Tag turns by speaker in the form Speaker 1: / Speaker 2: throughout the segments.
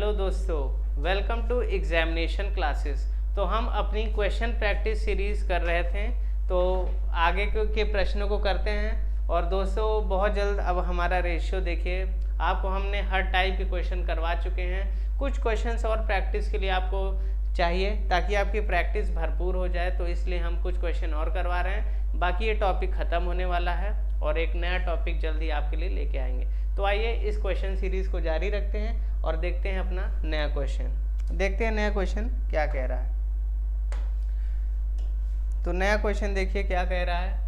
Speaker 1: Hello दोस्तों, welcome to examination classes. तो हम अपनी क्वेश्चन प्रैक्टिस सीरीज कर रहे थे, तो आगे के प्रश्नों को करते हैं। और दोस्तों बहुत जल्द अब हमारा रेशियो देखिए, आपको हमने हर टाइप के क्वेश्चन करवा चुके हैं। कुछ क्वेश्चंस और प्रैक्टिस के लिए आपको चाहिए ताकि आपकी प्रैक्टिस भरपूर हो जाए, तो इसलिए हम कुछ क्वेश्चन और करवा रहे हैं। बाकी ये टॉपिक ख़त्म होने वाला है और एक नया टॉपिक जल्दी आपके लिए लेके आएंगे। तो आइए इस क्वेश्चन सीरीज को जारी रखते हैं और देखते हैं अपना नया क्वेश्चन। देखते हैं नया क्वेश्चन क्या कह रहा है। तो नया क्वेश्चन देखिए क्या कह रहा है।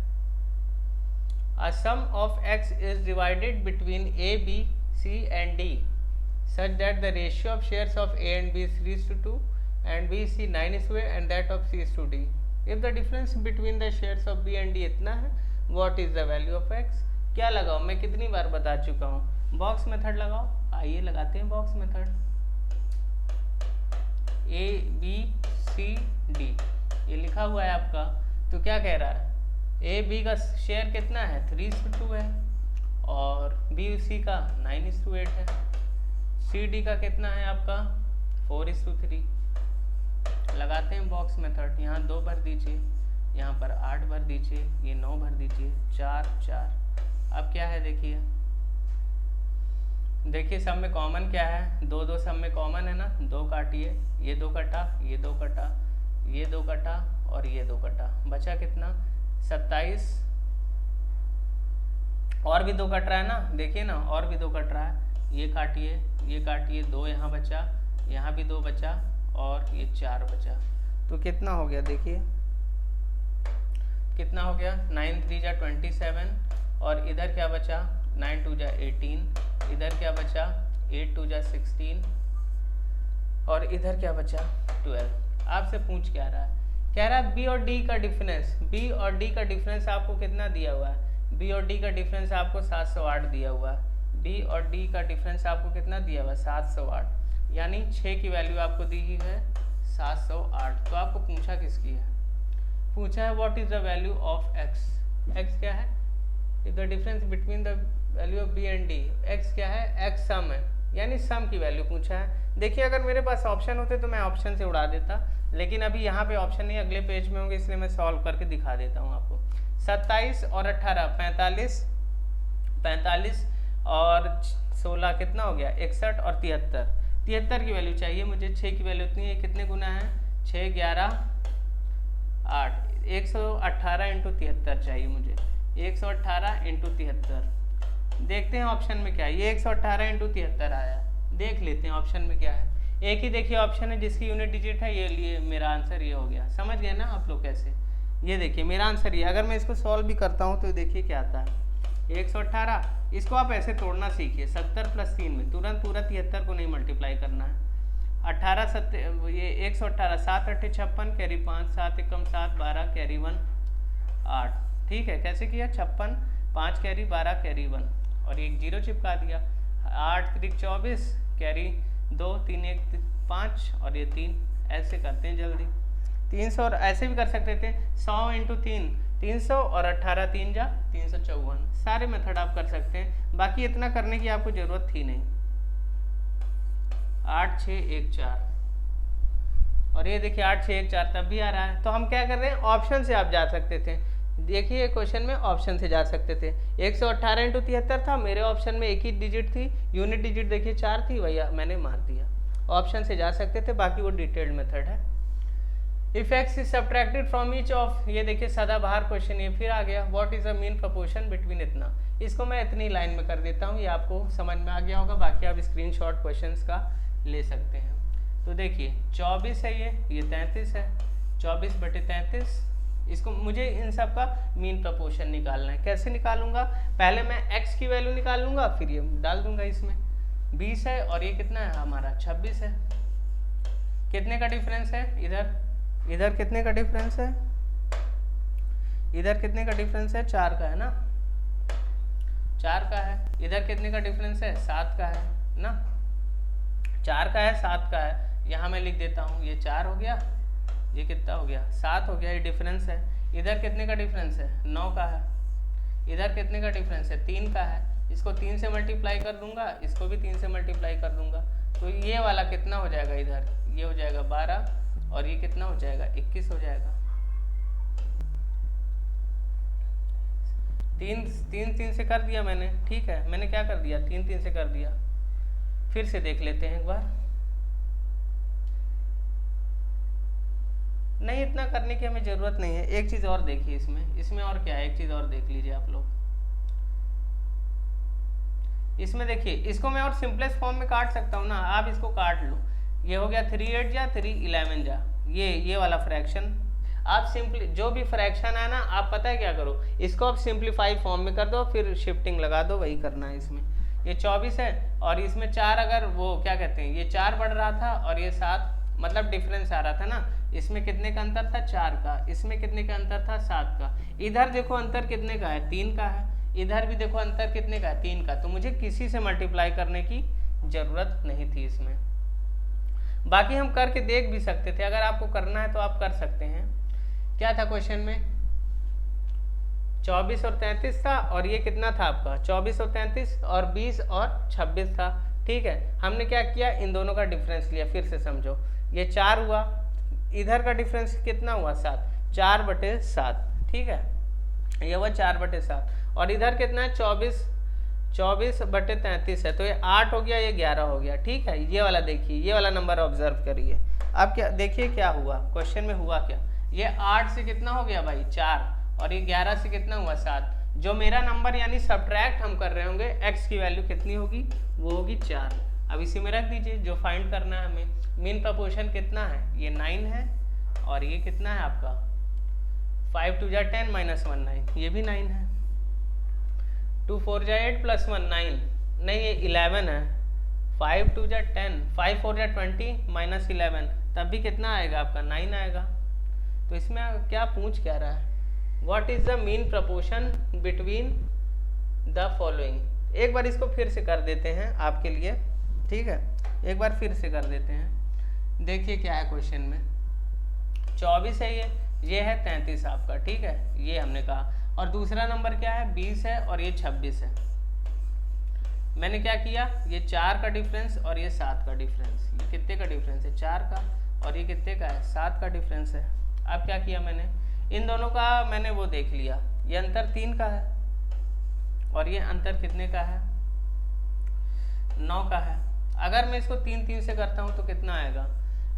Speaker 1: A sum of x is divided between a, b, c and d such that the ratio of shares of a and b is 3:2 and b, c 9:8 and that of c is to d. If the difference between the shares of b and d इतना है, what is the value of x? क्या लगाओ, मैं कितनी बार बता चुका हूँ, box method लगाओ। आइए लगाते हैं box method. a, b, c, d ये लिखा हुआ है आपका। तो क्या कह रहा है, ए बी का शेयर कितना है 3:2 है और बी सी का 9:8 है। सी डी का कितना है आपका 4:3। लगाते हैं बॉक्स मेथड। यहाँ 2 भर दीजिए, यहाँ पर 8 भर दीजिए, ये 9 भर दीजिए, 4 4। अब क्या है देखिए, देखिए सब में कॉमन क्या है, 2 2 सब में कॉमन है ना, 2 काटिए, ये 2 कटा, ये 2 कटा, ये 2 कटा और ये 2 कटा, बचा कितना 27। और भी 2 कट रहा है ना, देखिए ना, और भी 2 कट रहा है, ये काटिए, ये काटिए, 2 यहाँ बचा, यहाँ भी 2 बचा और ये 4 बचा। तो कितना हो गया देखिए, कितना हो गया 9 3 जा 27 और इधर क्या बचा 9 2 जा 18, इधर क्या बचा 8 2 जा 16 और इधर क्या बचा 12। आपसे पूछ क्या रहा है, कह रहा है बी और डी का डिफरेंस। बी और डी का डिफरेंस आपको कितना दिया हुआ है, बी और डी का डिफरेंस आपको 708 दिया हुआ है। बी और डी का डिफरेंस आपको कितना दिया हुआ है 708, यानी 6 की वैल्यू आपको दी हुई है 708। तो आपको पूछा किसकी है, पूछा है what is the value of x. X क्या है, if the difference between the value of b and d. X क्या है, एक्स सम है, यानी सम की वैल्यू पूछा है। देखिए अगर मेरे पास ऑप्शन होते तो मैं ऑप्शन से उड़ा देता, लेकिन अभी यहाँ पे ऑप्शन नहीं, अगले पेज में होंगे, इसलिए मैं सॉल्व करके दिखा देता हूँ आपको। 27 और 18 45, 45 और 16 कितना हो गया 61 और 73। 73 की वैल्यू चाहिए मुझे, 6 की वैल्यू इतनी है, कितने गुना है 6 11 8, 118 इंटू 73 चाहिए मुझे, 118 इंटू 73। देखते हैं ऑप्शन में क्या है, ये 118 इंटू 73 आया, देख लेते हैं ऑप्शन में क्या है। एक ही देखिए ऑप्शन है जिसकी यूनिट डिजिट है, ये लिए मेरा आंसर ये हो गया। समझ गए ना आप लोग कैसे, ये देखिए मेरा आंसर ये। अगर मैं इसको सॉल्व भी करता हूँ तो देखिए क्या आता है 118। इसको आप ऐसे तोड़ना सीखिए, 70 + 3 में तुरंत पूरा 73 को नहीं मल्टीप्लाई करना है। 18 7 ये 118, 7 8 56 कैरी 5, 7 एकम 7 12 कैरी 1 8। ठीक है, कैसे किया 56 5 कैरी 12 कैरी 1 और एक 0 चिपका दिया। 8 3 24 कैरी 2 3 1 5 और ये 3। ऐसे करते हैं जल्दी 300, और ऐसे भी कर सकते थे 100 इंटू 3 300 और 18 3 जा 354। सारे मेथड आप कर सकते हैं, बाकी इतना करने की आपको ज़रूरत थी नहीं। 8 6 1 4 और ये देखिए 8 6 1 4 तब भी आ रहा है। तो हम क्या कर रहे हैं, ऑप्शन से आप जा सकते थे। देखिए क्वेश्चन में ऑप्शन से जा सकते थे। 118 इंटू 73 था, मेरे ऑप्शन में एक ही डिजिट थी, यूनिट डिजिट देखिए 4 थी, भैया मैंने मार दिया। ऑप्शन से जा सकते थे, बाकी वो डिटेल्ड मेथड है। If x is subtracted from each of, ये देखिए सदाबहार क्वेश्चन ये फिर आ गया, what is the mean proportion between इतना। इसको मैं इतनी लाइन में कर देता हूँ, ये आपको समझ में आ गया होगा। बाकी आप स्क्रीनशॉट क्वेश्चंस का ले सकते हैं। तो देखिए 24 है, ये 33 है, 24/33। इसको मुझे इन सब का मीन प्रोपोर्शन निकालना है। कैसे निकालूंगा, पहले मैं x की वैल्यू निकाल लूंगा, फिर ये डाल दूंगा इसमें। 20 है और ये कितना है हमारा 26 है। कितने का डिफरेंस है, इधर कितने का डिफरेंस है, इधर कितने का डिफरेंस है 4 का है ना, 4 का है। इधर कितने का डिफरेंस है 7 का है ना, 4 का है 7 का है। यहाँ मैं लिख देता हूँ, ये 4 हो गया, ये कितना हो गया 7 हो गया, ये डिफरेंस है। इधर कितने का डिफरेंस है 9 का है। इधर कितने का डिफरेंस है 3 का है। इसको 3 से मल्टीप्लाई कर दूंगा, इसको भी 3 से मल्टीप्लाई कर दूंगा, तो ये वाला कितना हो जाएगा, इधर ये हो जाएगा 12 और ये कितना हो जाएगा 21 हो जाएगा। तीन से कर दिया मैंने, ठीक है, मैंने क्या कर दिया, तीन से कर दिया। फिर से देख लेते हैं एक बार। नहीं, इतना करने की हमें जरूरत नहीं है। एक चीज और देखिए इसमें और क्या है, एक चीज और देख लीजिए आप लोग। इसमें देखिए, इसको मैं और सिंपलेस्ट फॉर्म में काट सकता हूँ ना, आप इसको काट लो। ये हो गया 3 8 जा 3 11 जा, ये वाला फ्रैक्शन। आप सिंपली जो भी फ्रैक्शन है ना, आप पता है क्या करो, इसको आप सिंप्लीफाई फॉर्म में कर दो, फिर शिफ्टिंग लगा दो, वही करना है इसमें। ये 24 है और इसमें 4, अगर वो क्या कहते हैं, ये 4 बढ़ रहा था और ये 7, मतलब डिफरेंस आ रहा था ना। इसमें कितने का अंतर था, 4 का। इसमें कितने का अंतर था, 7 का। इधर देखो अंतर कितने का है, 3 का है। इधर भी देखो अंतर कितने का है, 3 का। तो मुझे किसी से मल्टीप्लाई करने की जरूरत नहीं थी इसमें। बाकी हम करके देख भी सकते थे, अगर आपको करना है तो आप कर सकते हैं। क्या था क्वेश्चन में, 24 और 33 था, और ये कितना था आपका 24 और 33 और 20 और 26 था, ठीक है। हमने क्या किया, इन दोनों का डिफरेंस लिया। फिर से समझो, ये 4 हुआ, इधर का डिफरेंस कितना हुआ 7, 4/7, ठीक है, ये हुआ 4/7। और इधर कितना है 24/33 है, तो ये 8 हो गया, ये 11 हो गया, ठीक है। ये वाला देखिए, ये वाला नंबर ऑब्जर्व करिए। अब क्या देखिए क्या हुआ क्वेश्चन में, हुआ क्या, ये 8 से कितना हो गया भाई 4, और ये 11 से कितना हुआ 7। जो मेरा नंबर यानी सब्ट्रैक्ट हम कर रहे होंगे, x की वैल्यू कितनी होगी, वो होगी 4। अब इसी में रख दीजिए, जो फाइंड करना है हमें। मीन प्रपोर्शन कितना है, ये 9 है, और ये कितना है आपका 5 2 जा 10 -1 9, ये भी 9 है। 2 4 जा 8 + 1 9, नहीं ये 11 है। 5 2 जा 10, 5 4 जा 20 -11, तब भी कितना आएगा आपका 9 आएगा। तो इसमें क्या पूछ क्या रहा है, what is the mean proportion between the following. एक बार इसको फिर से कर देते हैं आपके लिए, ठीक है, एक बार फिर से कर देते हैं। देखिए क्या है क्वेश्चन में, 24 है, ये है 33 आपका, ठीक है, ये हमने कहा। और दूसरा नंबर क्या है 20 है, और ये 26 है। मैंने क्या किया, ये 4 का डिफरेंस और ये 7 का डिफरेंस, ये कितने का डिफरेंस है 4 का, और ये कितने का है 7 का डिफरेंस है। अब क्या किया मैंने, इन दोनों का मैंने वो देख लिया, ये अंतर 3 का है और ये अंतर कितने का है 9 का है। अगर मैं इसको 3 से करता हूँ तो कितना आएगा,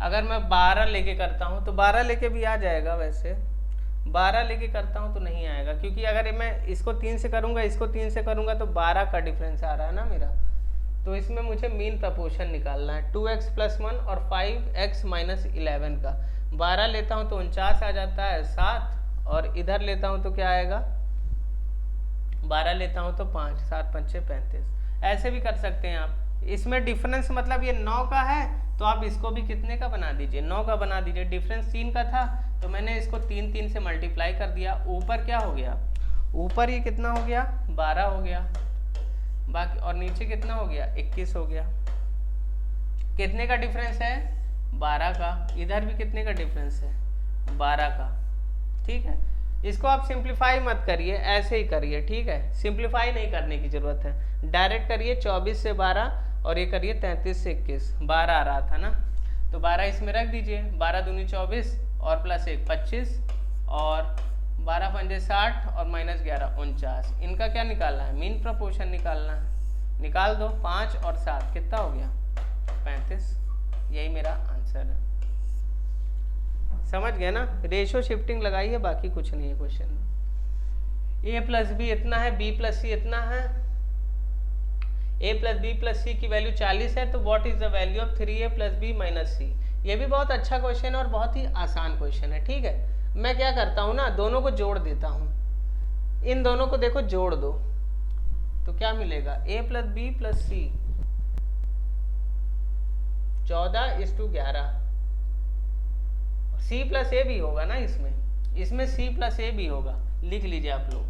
Speaker 1: अगर मैं 12 लेके करता हूँ तो 12 लेके भी आ जाएगा, वैसे 12 लेके करता हूँ तो नहीं आएगा, क्योंकि अगर मैं इसको 3 से करूँगा, इसको 3 से करूँगा तो 12 का डिफरेंस आ रहा है ना मेरा। तो इसमें मुझे मीन प्रपोर्शन निकालना है, 2x + 1 और 5x - 11 का। 12 लेता हूँ तो 49 आ जाता है 7, और इधर लेता हूँ तो क्या आएगा, 12 लेता हूँ तो 5, 7 5 6 35। ऐसे भी कर सकते हैं आप। इसमें डिफरेंस मतलब ये 9 का है, तो आप इसको भी कितने का बना दीजिए, 9 का बना दीजिए। डिफरेंस 3 का था, तो मैंने इसको 3 से मल्टीप्लाई कर दिया। ऊपर क्या हो गया, ऊपर ये कितना हो गया 12 हो गया, बाकी और नीचे कितना हो गया 21 हो गया। कितने का डिफरेंस है 12 का, इधर भी कितने का डिफरेंस है 12 का, ठीक है। इसको आप सिंप्लीफाई मत करिए, ऐसे ही करिए, ठीक है, सिंप्लीफाई नहीं करने की जरूरत है, डायरेक्ट करिए। 24 से 12 और ये करिए 33 से 21, 12 आ रहा था ना, तो 12 इसमें रख दीजिए। 12 दूनी 24 और +1 25, और 12 पंजे 60 और -11 49। इनका क्या निकालना है, मीन प्रपोर्शन निकालना है। निकाल दो, 5 और 7 कितना हो गया 35। यही मेरा आंसर है। समझ गए ना, रेशो शिफ्टिंग लगाई है, बाकी कुछ नहीं है क्वेश्चन में। a + b इतना है, b + c इतना है। a + b + c की वैल्यू 40 है, तो what is the value of 3a + b - c। ये भी बहुत अच्छा क्वेश्चन है और बहुत ही आसान क्वेश्चन है, ठीक है। मैं क्या करता हूँ ना, दोनों को जोड़ देता हूँ, इन दोनों को देखो जोड़ दो तो क्या मिलेगा, a + b + c 14:11। c + a भी होगा ना इसमें c + a भी होगा, लिख लीजिए आप लोग,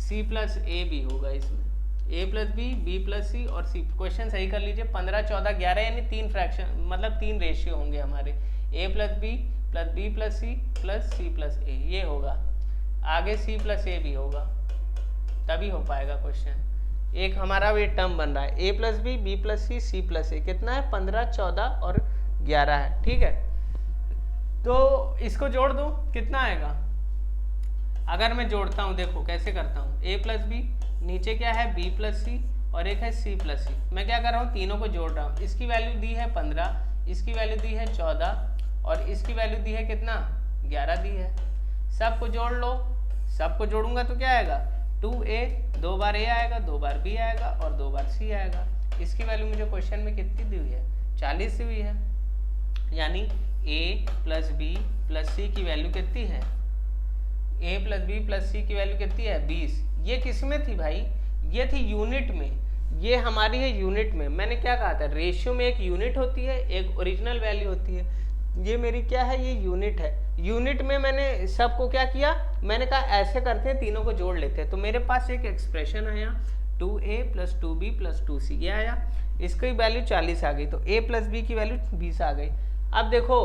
Speaker 1: c + a भी होगा इसमें, a + b, b + c और c। क्वेश्चन सही कर लीजिए, 15 14 11 यानी 3 फ्रैक्शन, मतलब 3 रेशियो होंगे हमारे, a + b + b + c + c + a, ये होगा। आगे c + a भी होगा, तभी हो पाएगा क्वेश्चन। एक हमारा ये टर्म बन रहा है a plus b plus c plus a, कितना है 15, 14 और 11 है, ठीक है। तो इसको जोड़ दो, कितना आएगा? अगर मैं जोड़ता हूँ, देखो कैसे करता हूँ, a प्लस बी, नीचे क्या है b प्लस सी और एक है c प्लस सी। मैं क्या कर रहा हूँ, तीनों को जोड़ रहा हूँ। इसकी वैल्यू दी है 15, इसकी वैल्यू दी है 14 और इसकी वैल्यू दी है कितना 11 दी है। सबको जोड़ लो, सबको जोड़ूंगा तो क्या आएगा 2a, 2 बार a आएगा, 2 बार b आएगा और 2 बार c आएगा। इसकी वैल्यू मुझे क्वेश्चन में कितनी दी हुई है 40 दी हुई है, यानी a प्लस बी प्लस सी की वैल्यू कितनी है, a प्लस बी प्लस सी की वैल्यू कितनी है 20। ये किस में थी भाई, ये थी यूनिट में, ये हमारी है यूनिट में। मैंने क्या कहा था, रेशियो में एक यूनिट होती है, एक ओरिजिनल वैल्यू होती है। ये मेरी क्या है, ये यूनिट है। यूनिट में मैंने सबको क्या किया, मैंने कहा ऐसे करते हैं, तीनों को जोड़ लेते हैं। तो मेरे पास एक एक्सप्रेशन आया 2a plus 2b plus 2c, ये आया, इसकी वैल्यू 40 आ गई। तो a प्लस बी की वैल्यू 20 आ गई। अब देखो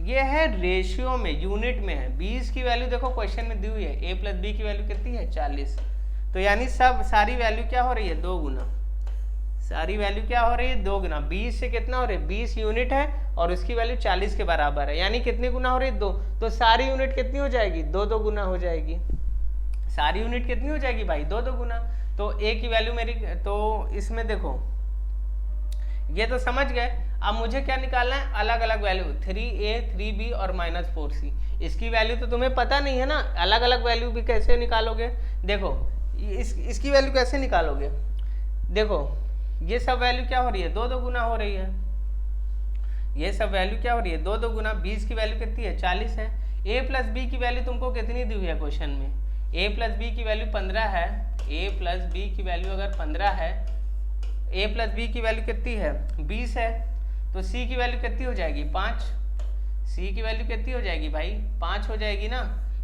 Speaker 1: ये है रेशियो में, यूनिट में है। 20 की वैल्यू देखो क्वेश्चन में दी हुई है, a प्लस बी की वैल्यू कितनी है 40। तो यानी सारी वैल्यू क्या हो रही है 2 गुना, सारी वैल्यू क्या हो रही है 2 गुना। 20 से कितना हो रही है, 20 यूनिट है और उसकी वैल्यू 40 के बराबर है, यानी कितने गुना हो रही है 2। तो सारी यूनिट कितनी हो जाएगी 2 गुना हो जाएगी। सारी यूनिट कितनी हो जाएगी भाई 2 गुना। तो a की वैल्यू मेरी, तो इसमें देखो ये तो समझ गए। अब मुझे क्या निकालना है, अलग अलग वैल्यू 3a 3b और -4c। इसकी वैल्यू तो तुम्हें पता नहीं है ना, अलग अलग वैल्यू भी कैसे निकालोगे। देखो इसकी वैल्यू कैसे निकालोगे, देखो ये सब वैल्यू क्या हो रही है 2 गुना हो रही है, ये सब वैल्यू क्या हो रही है 2 गुना। 20 की वैल्यू कितनी है 40 है। a प्लस बी की वैल्यू तुमको कितनी दी हुई है क्वेश्चन में, a प्लस बी की वैल्यू 15 है। a प्लस बी की वैल्यू अगर 15 है, a प्लस बी की वैल्यू कितनी है 20 है, तो c की वैल्यू कितनी हो जाएगी 5। c की वैल्यू कितनी हो जाएगी भाई 5 हो जाएगी ना,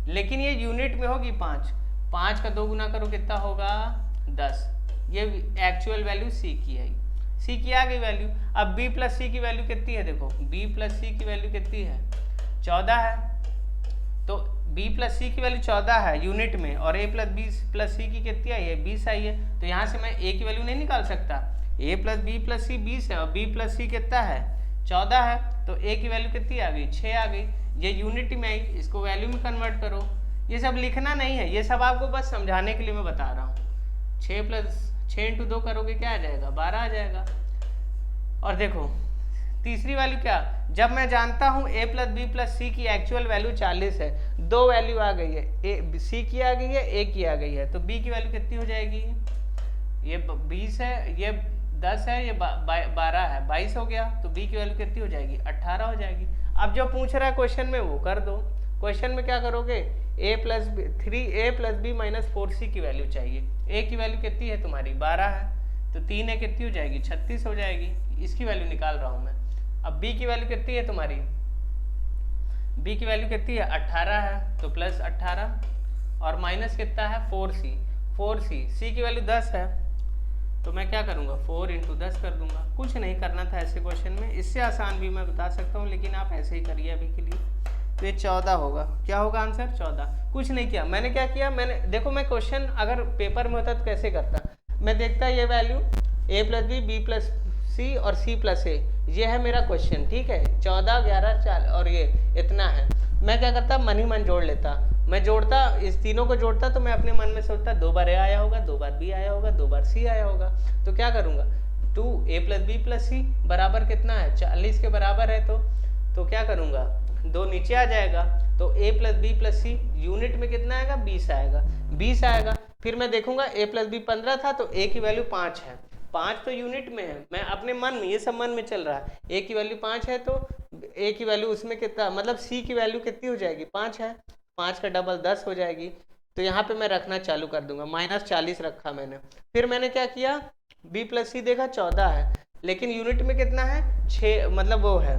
Speaker 1: लेकिन ये यूनिट में होगी 5। 5 का 2 गुना करो कितना होगा 10। ये एक्चुअल वैल्यू c की है, c की आ गई वैल्यू। अब b प्लस सी की वैल्यू कितनी है, देखो b प्लस सी की वैल्यू कितनी है 14 है। तो b प्लस सी की वैल्यू 14 है यूनिट में, और a प्लस बी प्लस सी की कितनी आई है 20 आई है। तो यहाँ से मैं a की वैल्यू नहीं निकाल सकता, a प्लस बी प्लस सी 20 है और b प्लस सी कितना है 14 है। तो a की वैल्यू कितनी आ गई 6 आ गई। ये यूनिट में आई, इसको वैल्यू में कन्वर्ट करो। ये सब लिखना नहीं है, ये सब आपको बस समझाने के लिए मैं बता रहा हूँ। 6 इंटू 2 करोगे क्या आ जाएगा 12 आ जाएगा। और देखो तीसरी वैल्यू क्या, जब मैं जानता हूँ a प्लस बी प्लस सी की एक्चुअल वैल्यू 40 है, 2 वैल्यू आ गई है, c की आ गई है a की आ गई है, तो b की वैल्यू कितनी हो जाएगी, ये 20 है, ये 10 है, ये 12 है, 22 हो गया। तो b की वैल्यू कितनी हो जाएगी 18 हो जाएगी। अब जो पूछ रहा है क्वेश्चन में वो कर दो। क्वेश्चन में क्या करोगे, a plus b 3a plus b minus 4c की वैल्यू चाहिए। a की वैल्यू कितनी है तुम्हारी 12 है, तो 3 है कितनी हो जाएगी 36 हो जाएगी। इसकी वैल्यू निकाल रहा हूँ मैं। अब b की वैल्यू कितनी है तुम्हारी, b की वैल्यू कितनी है 18 है, तो प्लस 18 और माइनस कितना है 4c, c की वैल्यू 10 है, तो मैं क्या करूँगा 4 इंटू 10 कर दूंगा। कुछ नहीं करना था ऐसे क्वेश्चन में, इससे आसान भी मैं बता सकता हूँ, लेकिन आप ऐसे ही करिए अभी के लिए। तो ये 14 होगा, क्या होगा आंसर 14। कुछ नहीं किया मैंने, क्या किया मैंने, देखो मैं क्वेश्चन अगर पेपर में होता तो कैसे करता, मैं देखता ये value a plus b plus c और c प्लस ए, ये है मेरा क्वेश्चन, ठीक है 14 11 4 और ये इतना है। मैं क्या करता मन ही मन जोड़ लेता, मैं जोड़ता इस तीनों को जोड़ता, तो मैं अपने मन में सोचता 2 बार a आया होगा, 2 बार b आया होगा, 2 बार c आया होगा। तो क्या करूँगा 2a प्लस बी प्लस सी बराबर कितना है 40 के बराबर है, तो क्या करूँगा 2 नीचे आ जाएगा, तो a plus b plus c unit में कितना आएगा 20 आएगा, 20 आएगा। फिर मैं देखूंगा a प्लस बी 15 था, तो a की वैल्यू 5 है, 5 तो यूनिट में है, मैं अपने मन में, ये सब मन में चल रहा है। a की वैल्यू 5 है, तो a की वैल्यू उसमें कितना, मतलब c की वैल्यू कितनी हो जाएगी 5 है, 5 का डबल 10 हो जाएगी। तो यहाँ पे मैं रखना चालू कर दूंगा, -40 रखा मैंने। फिर मैंने क्या किया b प्लस सी देखा 14 है, लेकिन यूनिट में कितना है 6, मतलब वो है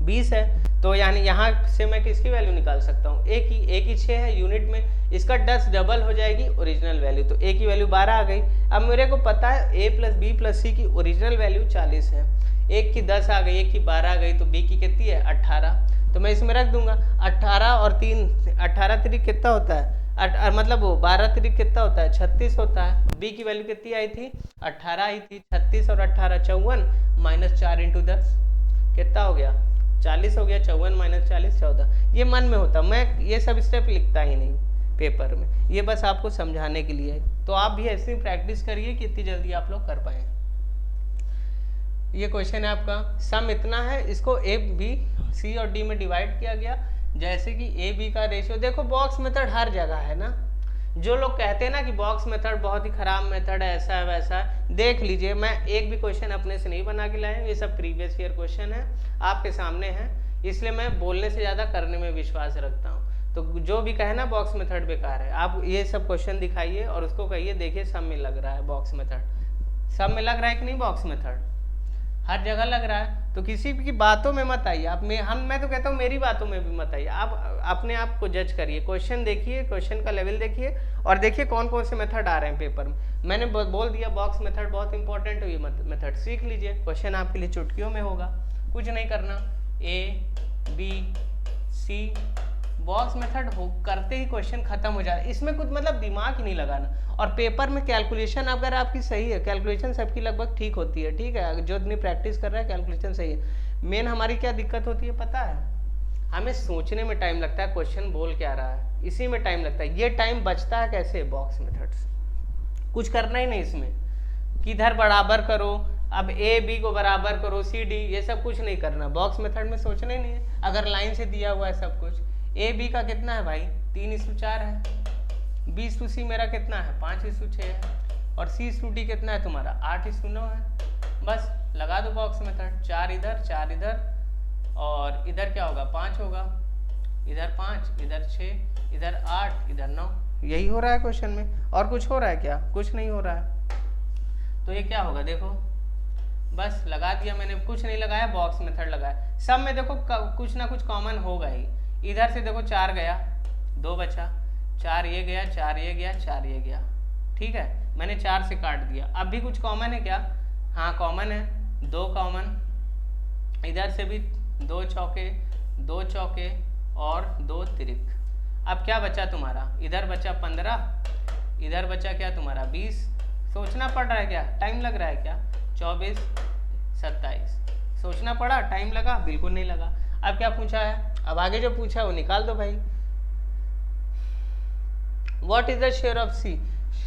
Speaker 1: 20 है, तो यानी यहाँ से मैं किसकी वैल्यू निकाल सकता हूँ a की 6 है यूनिट में, इसका 10 डबल हो जाएगी ओरिजिनल वैल्यू, तो a की वैल्यू 12 आ गई। अब मेरे को पता है a प्लस बी प्लस सी की ओरिजिनल वैल्यू 40 है, एक की 10 आ गई, एक की 12 आ गई, तो b की कितनी है 18, तो मैं इसमें रख दूंगा 18 और 3 18 3 कितना होता है मतलब वो 12 तिरिक कितना होता है 36 होता है। बी की वैल्यू कितनी आई थी 18 आई थी। 36 और 18 54 माइनस 4 इंटू 10 कितना हो गया 40 हो गया। 54 माइनस 40 14। ये मन में होता, मैं ये सब स्टेप लिखता ही नहीं पेपर में, ये बस आपको समझाने के लिए है। तो आप भी ऐसी प्रैक्टिस करिए कि इतनी जल्दी आप लोग कर पाए। ये क्वेश्चन है आपका, सम इतना है, इसको ए बी सी और डी में डिवाइड किया गया। जैसे कि ए बी का रेशियो, देखो बॉक्स मेथड हर जगह है ना। जो लोग कहते हैं ना कि बॉक्स मेथड बहुत ही खराब मेथड है, ऐसा है वैसा है, देख लीजिए मैं एक भी क्वेश्चन अपने से नहीं बना के लाया हूँ, ये सब प्रीवियस ईयर क्वेश्चन है आपके सामने है, इसलिए मैं बोलने से ज़्यादा करने में विश्वास रखता हूँ। तो जो भी कहे ना बॉक्स मेथड बेकार है, आप ये सब क्वेश्चन दिखाइए और उसको कहिए देखिए सब में लग रहा है बॉक्स मेथड, सब में लग रहा है कि नहीं बॉक्स मेथड, हर जगह लग रहा है। तो किसी की बातों में मत आइए आप, मैं तो कहता हूँ मेरी बातों में भी मत आइए, आप अपने आप को जज करिए, क्वेश्चन देखिए, क्वेश्चन का लेवल देखिए और देखिए कौन कौन से मेथड आ रहे हैं पेपर में। मैंने बोल दिया बॉक्स मेथड बहुत इंपॉर्टेंट है, ये मेथड सीख लीजिए, क्वेश्चन आपके लिए चुटकियों में होगा, कुछ नहीं करना। A B C box method हो करते ही क्वेश्चन खत्म हो जाता है, इसमें कुछ मतलब दिमाग ही नहीं लगाना। और पेपर में कैलकुलेशन अगर आपकी सही है, कैलकुलेशन सबकी लगभग ठीक होती है, ठीक है, जो इतनी प्रैक्टिस कर रहा है कैलकुलेशन सही है। मेन हमारी क्या दिक्कत होती है पता है, हमें सोचने में टाइम लगता है क्वेश्चन बोल क्या रहा है, इसी में टाइम लगता है। ये टाइम बचता है कैसे, बॉक्स मेथड से, कुछ करना ही नहीं इसमें, किधर बराबर करो, अब ए बी को बराबर करो, सी डी, ये सब कुछ नहीं करना, बॉक्स मेथड में सोचना ही नहीं है। अगर लाइन से दिया हुआ है सब कुछ, ए बी का कितना है भाई 3:4 है, बी टू सी मेरा कितना है 5:6 है, और सी टू डी कितना है तुम्हारा 8:9 है। बस लगा दो बॉक्स मेथड, 4 इधर 4 इधर, और इधर क्या होगा 5 होगा, इधर 5 इधर 6 इधर 8 इधर 9, यही हो रहा है क्वेश्चन में। और कुछ हो रहा है क्या, कुछ नहीं हो रहा है। तो ये क्या होगा देखो, बस लगा दिया मैंने, कुछ नहीं लगाया, बॉक्स मेथड लगाया। सब में देखो कुछ ना कुछ कॉमन होगा ही। इधर से देखो 4 गया 2 बचा, 4 ये गया 4 ये गया 4 ये गया, ठीक है, मैंने 4 से काट दिया। अब भी कुछ कॉमन है क्या, हाँ कॉमन है, 2 कॉमन, इधर से भी 2 चौके 2 चौके और 2 तिरिक। अब क्या बचा तुम्हारा, इधर बचा 15, इधर बचा क्या तुम्हारा 20, सोचना पड़ रहा है क्या, टाइम लग रहा है क्या, 24 27, सोचना पड़ा, टाइम लगा, बिल्कुल नहीं लगा। अब क्या पूछा है, अब आगे जो पूछा है वो निकाल दो भाई। What is the share of C,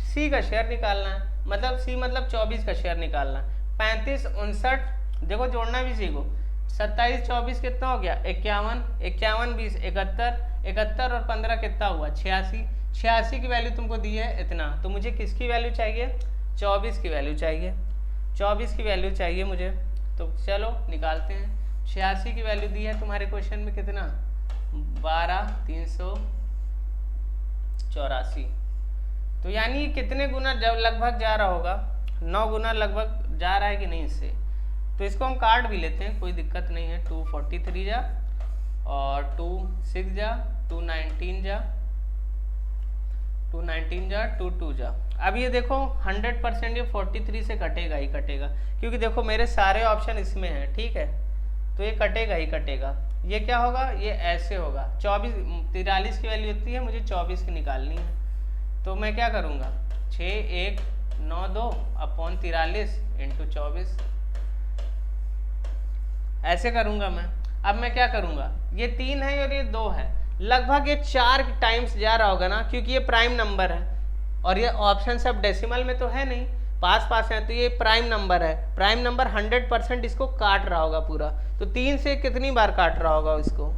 Speaker 1: C का शेयर निकालना है, मतलब सी मतलब 24 का शेयर निकालना है। 35 59, देखो जोड़ना भी सीखो, 27 24 कितना हो गया 51, 51 20 71, 71 और 15 कितना हुआ 86, 86 की वैल्यू तुमको दी है इतना, तो मुझे किसकी वैल्यू चाहिए 24 की वैल्यू चाहिए, 24 की वैल्यू चाहिए मुझे। तो चलो निकालते हैं, 86 की वैल्यू दी है तुम्हारे क्वेश्चन में कितना 12,384, तो यानी कितने गुना जब लगभग जा रहा होगा 9 गुना लगभग जा रहा है कि नहीं इससे। तो इसको हम काट भी लेते हैं, कोई दिक्कत नहीं है, 243 जा और 26 जा 219 जा 219 जा 22 जा। अब ये देखो 100% ये 43 से कटेगा ही कटेगा, क्योंकि देखो मेरे सारे ऑप्शन इसमें हैं, ठीक है, तो ये कटेगा ही कटेगा। ये क्या होगा, ये ऐसे होगा 43 की वैल्यू इतनी है, मुझे 24 की निकालनी है, तो मैं क्या करूँगा 6192 अपॉन 43 इंटू 24, ऐसे करूँगा मैं। अब मैं क्या करूँगा, ये 3 है और ये 2 है, लगभग ये 4 टाइम्स जा रहा होगा ना, क्योंकि ये प्राइम नंबर है और ये ऑप्शन सब डेसिमल में तो है नहीं, पास पास है, तो ये प्राइम नंबर है, प्राइम नंबर 100% इसको काट रहा होगा पूरा। तो 3 से कितनी बार काट रहा होगा इसको,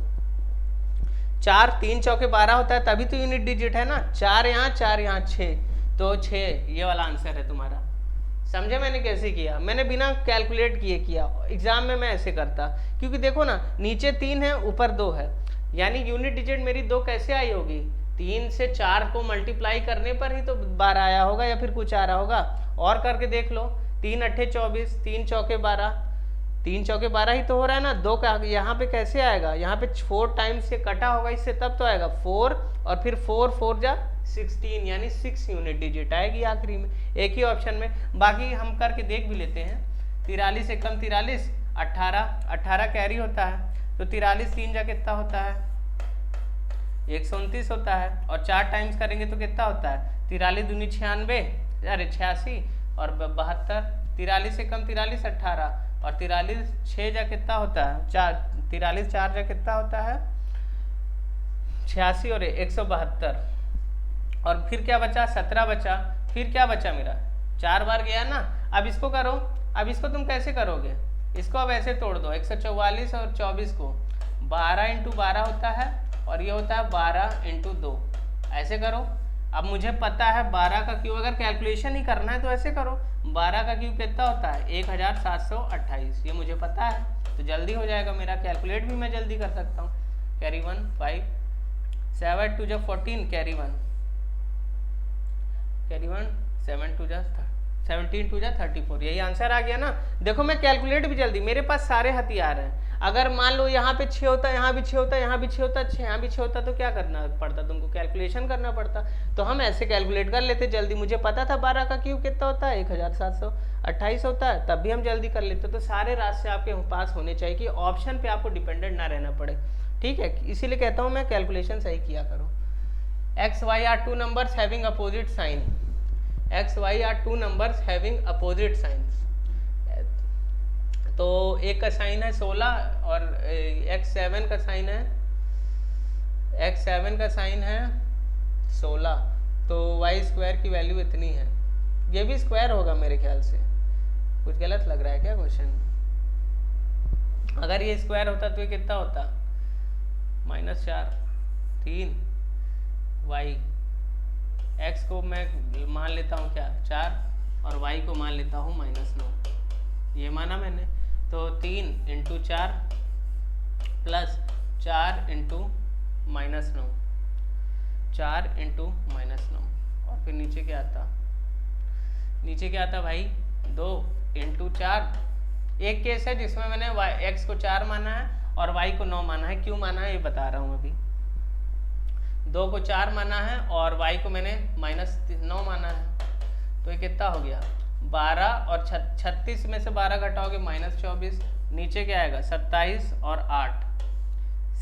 Speaker 1: 4 3 चौके 12 होता है, तभी तो यूनिट डिजिट है ना, 4 यहाँ 4 यहाँ 6, तो 6 ये वाला आंसर है तुम्हारा। समझे मैंने कैसे किया, मैंने बिना कैलकुलेट किए किया, एग्जाम में मैं ऐसे करता, क्योंकि देखो ना नीचे 3 है ऊपर 2 है, यानी यूनिट डिजिट मेरी 2 कैसे आई होगी, 3 से 4 को मल्टीप्लाई करने पर ही तो 12 आया होगा या फिर कुछ आ रहा होगा। और करके देख लो, 3 अट्ठे 24, 3 चौके 12, 3 चौके 12 ही तो हो रहा है ना, 2 का यहाँ पे कैसे आएगा, यहाँ पे 4 टाइम्स से कटा होगा इससे, तब तो आएगा 4 और फिर 4 4 जा 16, यानी 6 यूनिट डिजिट आएगी आखिरी में, एक ही ऑप्शन में। बाकी हम करके देख भी लेते हैं, 43 से कम 43, 18 18 कैरी होता है, तो 43 3 जा कितना होता है 129 होता है, और 4 टाइम्स करेंगे तो कितना होता है, 43 दूनी 96, अरे 86 और 72, 43 से कम 43 18, और 43 6 जा कितना होता है 4, 43 4 जा कितना होता है 86 और 172, और फिर क्या बचा 17 बचा, फिर क्या बचा मेरा 4 बार गया ना। अब इसको करो, अब इसको तुम कैसे करोगे, इसको अब ऐसे तोड़ दो, 144 और 24 को 12 × 12 होता है, और ये होता है 12 × 2, ऐसे करो। अब मुझे पता है 12 का क्यूब, अगर कैलकुलेशन ही करना है तो ऐसे करो, 12 का क्यूब कितना होता है 1728, ये मुझे पता है, तो जल्दी हो जाएगा मेरा, कैलकुलेट भी मैं जल्दी कर सकता हूँ। कैरी 1 5 7 2 14, कैरी 1 7 2 17 2 34, यही आंसर आ गया ना। देखो मैं कैलकुलेट भी जल्दी, मेरे पास सारे हथियार हैं। अगर मान लो यहाँ पे 6 होता, यहाँ भी 6 होता, यहाँ भी 6 होता, यहाँ भी 6 होता, तो क्या करना पड़ता तुमको, कैलकुलेशन करना पड़ता। तो हम ऐसे कैलकुलेट कर लेते जल्दी, मुझे पता था 12 का क्यूब कितना होता है 1728 होता है, तब भी हम जल्दी कर लेते। तो सारे रास्ते आपके पास होने चाहिए कि ऑप्शन पे आपको डिपेंडेंट ना रहना पड़े, ठीक है। इसीलिए कहता हूँ मैं कैलकुलेशन सही किया करो। X y are 2 numbers having opposite sign, x y are 2 numbers having opposite signs. तो एक का साइन है 16 और x7 का साइन है, x7 का साइन है 16, तो y² की वैल्यू इतनी है। ये भी स्क्वायर होगा मेरे ख्याल से, कुछ गलत लग रहा है क्या क्वेश्चन, अगर ये स्क्वायर होता तो ये कितना होता -4 3 y, x को मैं मान लेता हूँ क्या 4 और y को मान लेता हूँ -9, ये माना मैंने। तो 3 × 4 प्लस 4 × -9, 4 × -9, और फिर नीचे क्या आता, नीचे क्या आता भाई 2 × 4। एक केस है जिसमें मैंने x को 4 माना है और y को 9 माना है, क्यों माना है ये बता रहा हूँ अभी। 2 को 4 माना है और y को मैंने -9 माना है, तो ये कितना हो गया 12, और 36 में से 12 घटाओगे -24, नीचे क्या आएगा 27 और 8,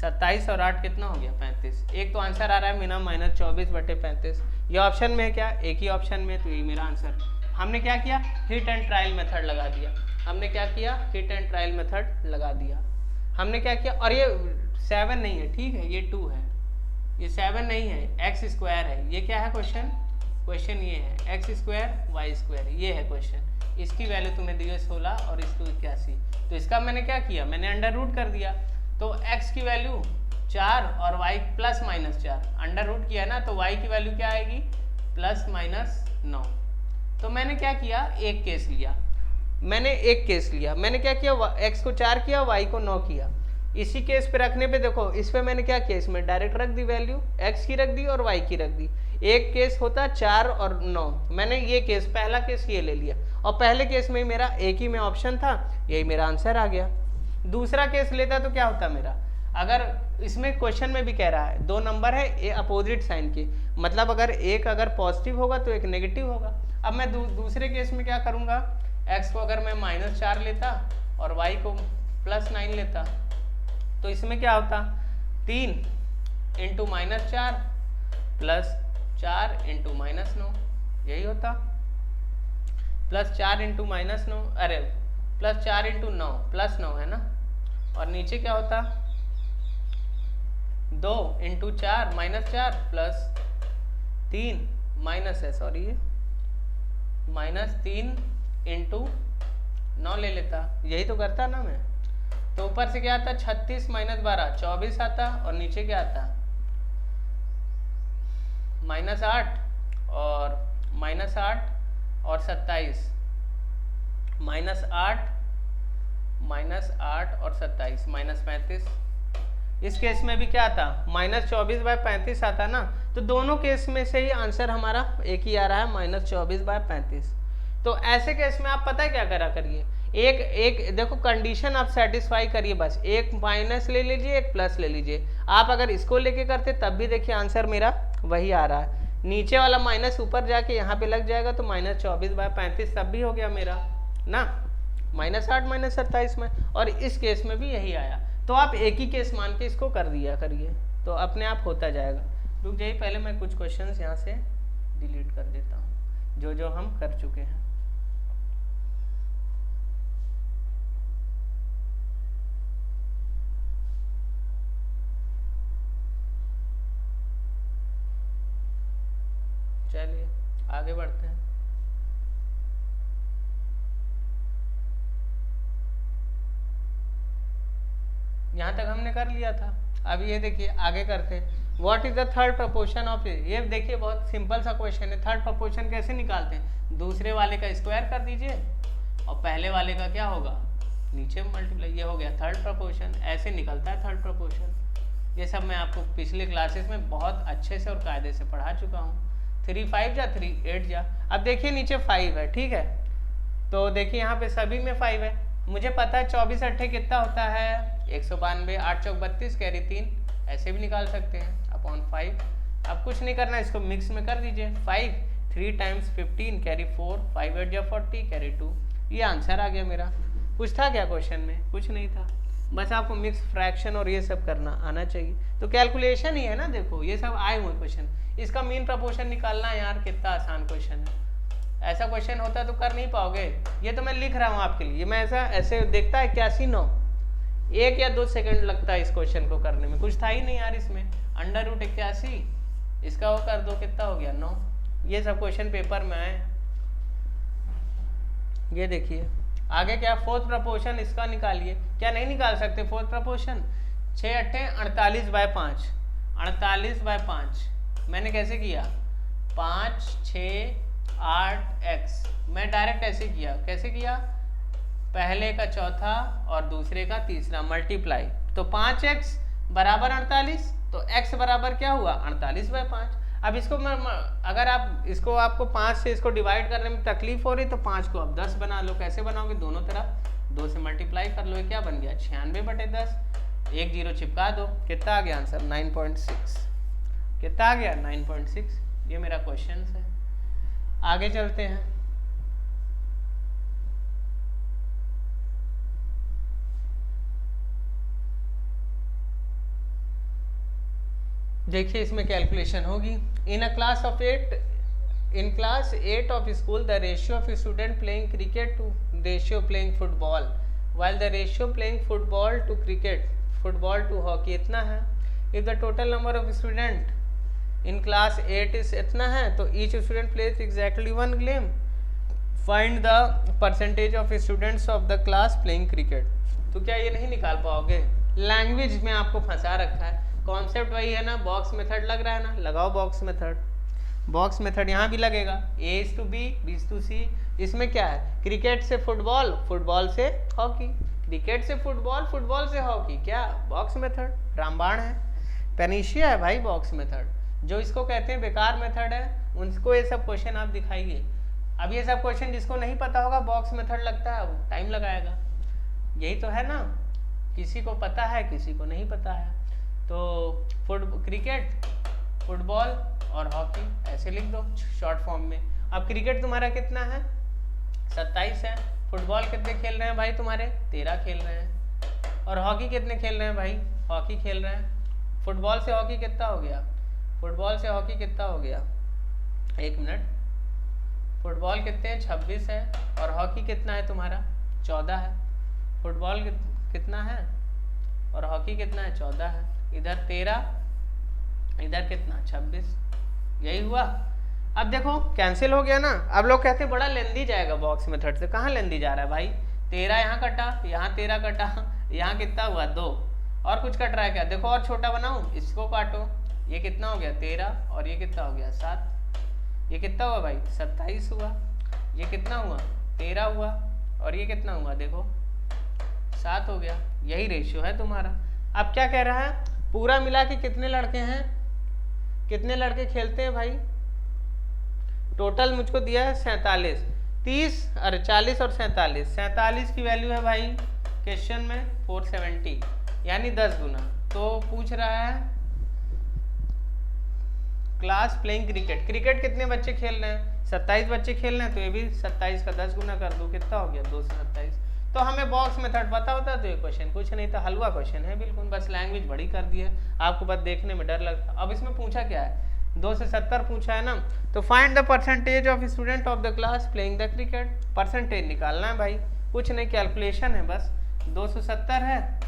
Speaker 1: 27 और 8 कितना हो गया 35। एक तो आंसर आ रहा है मेरा -24/35, ये ऑप्शन में है क्या, एक ही ऑप्शन में, तो यही मेरा आंसर। हमने क्या किया, हिट एंड ट्रायल मेथड लगा दिया, हमने क्या किया हिट एंड ट्रायल मेथड लगा दिया, हमने क्या किया। और ये 7 नहीं है, ठीक है, ये 2 है, ये 7 नहीं है, x² है। ये क्या है क्वेश्चन, क्वेश्चन ये है x² y², ये है क्वेश्चन। इसकी वैल्यू तुम्हें दी है 16 और इसको 81, तो इसका मैंने क्या किया, मैंने अंडर रूट कर दिया। तो x की वैल्यू 4 और y +-4, अंडर रूट किया ना, तो y की वैल्यू क्या आएगी +-9। तो मैंने क्या किया, एक केस लिया, मैंने एक केस लिया, मैंने क्या किया, x को 4 किया, y को 9 किया। इसी केस पे रखने पे देखो, इस पे मैंने क्या किया, इसमें डायरेक्ट रख दी वैल्यू, x की रख दी और y की रख दी। एक केस होता 4 और 9, मैंने ये केस, पहला केस ये ले लिया, और पहले केस में मेरा एक ही में ऑप्शन था, यही मेरा आंसर आ गया। दूसरा केस लेता तो क्या होता मेरा, अगर इसमें क्वेश्चन में भी कह रहा है 2 नंबर है ए अपोजिट साइन के, मतलब अगर एक अगर पॉजिटिव होगा तो एक नेगेटिव होगा। अब मैं दूसरे केस में क्या करूँगा, x को अगर मैं -4 लेता और y को +9 लेता, तो इसमें क्या होता 3 × -4 प्लस 4 × -9, यही होता, +4 × -9, अरे +4 × 9 +9 है ना, और नीचे क्या होता 2 × 4 -4 प्लस 3 माइनस है, सॉरी ये -3 × 9 ले लेता, यही तो करता ना मैं। तो ऊपर से क्या आता 36 - 12 24 आता, और नीचे क्या आता -8 और -8 और 27, -8 और 27 -35। इस केस में भी क्या आता -24/35 आता ना, तो दोनों केस में से ही आंसर हमारा एक ही आ रहा है -24/35। तो ऐसे केस में आप पता है क्या करा करिए, एक देखो कंडीशन आप सेटिस्फाई करिए, बस एक माइनस ले लीजिए एक प्लस ले लीजिए। आप अगर इसको लेके करते तब भी देखिए आंसर मेरा वही आ रहा है, नीचे वाला माइनस ऊपर जाके यहाँ पे लग जाएगा, तो -24/35 तब भी हो गया मेरा ना, -8 -27 में, और इस केस में भी यही आया। तो आप एक ही केस मान के इसको कर दिया करिए। तो अपने आप होता जाएगा। रुक जाइए, पहले मैं कुछ क्वेश्चंस यहाँ से डिलीट कर देता हूँ जो जो हम कर चुके हैं। चलिए आगे बढ़ते हैं। यहाँ तक हमने कर लिया था। अब ये देखिए आगे करते हैं। What is the third proportion of, ये देखिए बहुत सिंपल सा क्वेश्चन है। थर्ड प्रपोर्शन कैसे निकालते हैं, दूसरे वाले का स्क्वायर कर दीजिए और पहले वाले का क्या होगा, नीचे मल्टीप्लाई। ये हो गया थर्ड प्रपोर्शन, ऐसे निकलता है थर्ड प्रपोर्शन। ये सब मैं आपको पिछले क्लासेस में बहुत अच्छे से और कायदे से पढ़ा चुका हूँ। 3 5 जा 3 8 जा। अब देखिए नीचे 5 है, ठीक है, तो देखिए यहाँ पे सभी में 5 है। मुझे पता है 24 अट्ठे कितना होता है 192, 8 चौक 32, कैरी 3, ऐसे भी निकाल सकते हैं अपॉन 5। अब कुछ नहीं करना, इसको मिक्स में कर दीजिए। 5 3 टाइम्स 15 कैरी 4, 5 8 जा 40 कैरी 2। ये आंसर आ गया मेरा। कुछ था क्या क्वेश्चन में, कुछ नहीं था। बस आपको मिक्स फ्रैक्शन और ये सब करना आना चाहिए। तो कैलकुलेशन ही है ना, देखो ये सब आए हुए क्वेश्चन। इसका मीन प्रपोर्शन निकालना है यार, कितना आसान क्वेश्चन है। ऐसा क्वेश्चन होता तो कर नहीं पाओगे। ये तो मैं लिख रहा हूँ आपके लिए। मैं ऐसे देखता है 81 1 या 2 सेकंड लगता है इस क्वेश्चन को करने में। कुछ था ही नहीं यार इसमें। √81 इसका वो कर दो, कितना हो गया 9। ये सब क्वेश्चन पेपर में आए। ये देखिए आगे क्या, फोर्थ प्रपोर्शन इसका निकालिए। क्या नहीं निकाल सकते फोर्थ प्रपोर्शन? 6 अट्ठे 48/5, 48/5 मैंने कैसे किया, 5 6 8x। मैं डायरेक्ट ऐसे किया। कैसे किया, पहले का चौथा और दूसरे का तीसरा मल्टीप्लाई। तो 5x बराबर 48, तो x बराबर क्या हुआ 48/5। अब इसको अगर आप इसको आपको 5 से इसको डिवाइड करने में तकलीफ हो रही तो 5 को अब 10 बना लो। कैसे बनाओगे, दोनों तरफ 2 से मल्टीप्लाई कर लो। ये क्या बन गया 96/10। एक 0 चिपका दो, कितना आ गया आंसर 9.6। कितना आ गया 9.6। ये मेरा क्वेश्चन है। आगे चलते हैं। देखिए इसमें कैलकुलेशन होगी। In class 8 of school the ratio of student playing cricket to ratio playing football, while the ratio playing football to cricket, football to hockey इतना है। if the total number of student in class 8 is इतना है, तो each student plays exactly one game, find the percentage of students of the class playing cricket। तो क्या ये नहीं निकाल पाओगे? लैंग्वेज में आपको फंसा रखा है। कॉन्सेप्ट वही है ना, बॉक्स मेथड लग रहा है ना, लगाओ बॉक्स मेथड। बॉक्स मेथड यहाँ भी लगेगा। A is to B, B is to C। इसमें क्या है, क्रिकेट से फुटबॉल, फुटबॉल से हॉकी, क्रिकेट से फुटबॉल, फुटबॉल से हॉकी। क्या बॉक्स मेथड रामबाण है, पेनिशिया है भाई बॉक्स मेथड। जो इसको कहते हैं बेकार मेथड है, उनको ये सब क्वेश्चन आप दिखाइए। अब ये सब क्वेश्चन जिसको नहीं पता होगा बॉक्स मेथड लगता है, वो टाइम लगाएगा। यही तो है ना, किसी को पता है किसी को नहीं पता है। तो क्रिकेट, फुटबॉल और हॉकी ऐसे लिख दो शॉर्ट फॉर्म में। अब क्रिकेट तुम्हारा कितना है 27 है। फुटबॉल कितने खेल रहे हैं भाई तुम्हारे 13 खेल रहे हैं। और हॉकी कितने खेल रहे हैं भाई, हॉकी खेल रहे हैं। फुटबॉल से हॉकी कितना हो गया, फुटबॉल से हॉकी कितना हो गया, एक मिनट, फुटबॉल कितने हैं 26 है और हॉकी कितना है तुम्हारा 14 है। फुटबॉल कितना है और हॉकी कितना है 14 है। इधर 13, इधर कितना 26। यही हुआ। अब देखो कैंसिल हो गया ना। अब लोग कहते हैं बड़ा लेंदी जाएगा बॉक्स मेथड से। कहाँ लेंदी जा रहा है भाई, 13 यहाँ कटा, यहाँ 13 कटा, यहाँ कितना हुआ 2। और कुछ कट रहा है क्या, देखो और छोटा बनाऊँ, इसको काटो। ये कितना हो गया 13 और ये कितना हो गया 7। ये कितना हुआ भाई 27 हुआ। ये कितना हुआ 13 हुआ और ये कितना हुआ देखो 7 हो गया। यही रेशियो है तुम्हारा। अब क्या कह रहा है, पूरा मिला के कितने लड़के हैं, कितने लड़के खेलते हैं भाई। टोटल मुझको दिया है 47, 30 और 40 और 47। 47 की वैल्यू है भाई क्वेश्चन में 470, यानी 10 गुना। तो पूछ रहा है क्लास प्लेइंग क्रिकेट, क्रिकेट कितने बच्चे खेल रहे हैं 27 बच्चे खेल रहे हैं। तो ये भी 27 का 10 गुना कर दो, कितना हो गया 227। तो हमें बॉक्स मेथड पता होता तो ये क्वेश्चन कुछ नहीं था, हलवा क्वेश्चन है बिल्कुल, बस लैंग्वेज बड़ी कर दी है, आपको बस देखने में डर लगता। अब इसमें पूछा क्या है, 2 से 70 पूछा है ना, तो find the percentage of student of the class playing the cricket. Percentage निकालना है भाई, कुछ नहीं, कैलकुलेशन है बस। 270 है,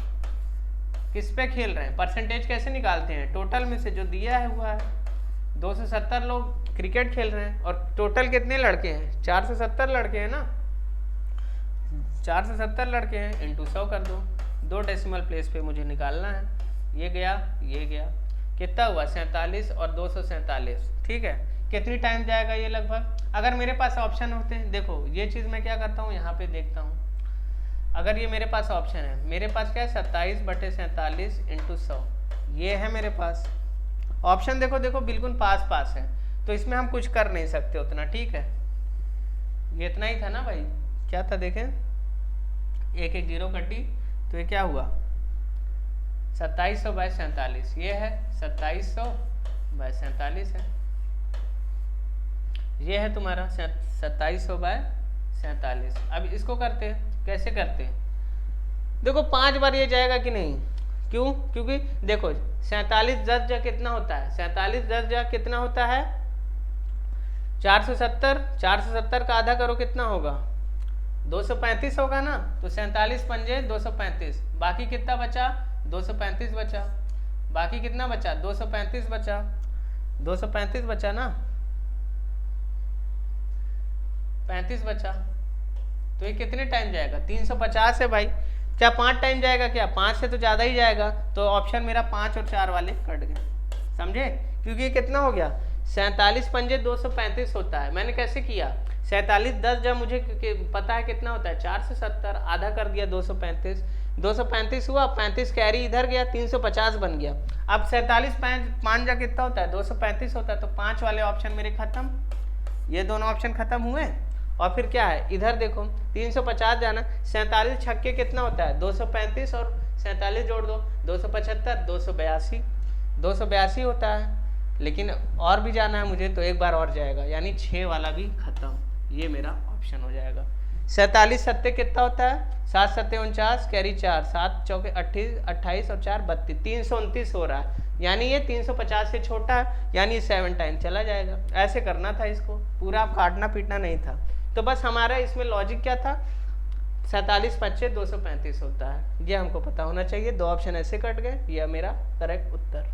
Speaker 1: किस पे खेल रहे हैं, परसेंटेज कैसे निकालते हैं, टोटल में से जो दिया है हुआ है। 270 लोग क्रिकेट खेल रहे हैं और टोटल कितने लड़के हैं, 470 लड़के हैं ना, 470 लड़के हैं, इंटू 100 कर दो, 2 डेसिमल प्लेस पे मुझे निकालना है। ये गया, ये गया, कितना हुआ 47 और 247, ठीक है। कितनी टाइम जाएगा ये लगभग, अगर मेरे पास ऑप्शन होते हैं, देखो ये चीज़ मैं क्या करता हूँ, यहाँ पे देखता हूँ, अगर ये मेरे पास ऑप्शन है, मेरे पास क्या है 27/47 इंटू 100, ये है मेरे पास ऑप्शन। देखो देखो बिल्कुल पास पास है, तो इसमें हम कुछ कर नहीं सकते उतना, ठीक है। ये इतना ही था ना भाई, क्या था देखें, 1 0 कटी, तो ये क्या हुआ 2700/47, ये है 2700/47 है, ये है तुम्हारा 2700/47। अब इसको करते हैं, कैसे करते हैं, देखो 5 बार ये जाएगा कि नहीं, क्यों, क्योंकि देखो 47 10 जा कितना होता है, 47 10 जा कितना होता है 470, 470 का आधा करो कितना होगा 235 होगा ना, तो 47 पंजे 235, बाकी कितना बचा 235 बचा, बाकी कितना बचा 235 बचा, 235 बचा ना, 35 बचा, तो ये कितने टाइम जाएगा 350 है भाई, क्या 5 टाइम जाएगा, क्या 5 से तो ज़्यादा ही जाएगा, तो ऑप्शन मेरा 5 और 4 वाले कट गए, समझे, क्योंकि ये कितना हो गया 47 पंजे 235 होता है। मैंने कैसे किया, 47 10 जब मुझे पता है कितना होता है 470, आधा कर दिया 235, 235 हुआ, 35 कैरी इधर गया, 350 बन गया। अब 47 5 जा कितना होता है 235 होता है, तो 5 वाले ऑप्शन मेरे खत्म, ये दोनों ऑप्शन खत्म हुए। और फिर क्या है, इधर देखो 350 जाना, 47 छक्के कितना होता है 235 और 47 जोड़ दो 275, 282, 282 होता है, लेकिन और भी जाना है मुझे, तो एक बार और जाएगा, यानी 6 वाला भी खत्म, ये मेरा ऑप्शन हो जाएगा। 47 सत्ते कितना होता है 7 सत्ते 49, कैरी 4, 7 चौके 28 और 4 32, 329 हो रहा है, यानी ये 350 से छोटा है, यानी 7 टाइम चला जाएगा। ऐसे करना था इसको, पूरा आप काटना पीटना नहीं था। तो बस हमारा इसमें लॉजिक क्या था, 47 5 235 होता है, ये हमको पता होना चाहिए। 2 ऑप्शन ऐसे कट गए, यह मेरा करेक्ट उत्तर।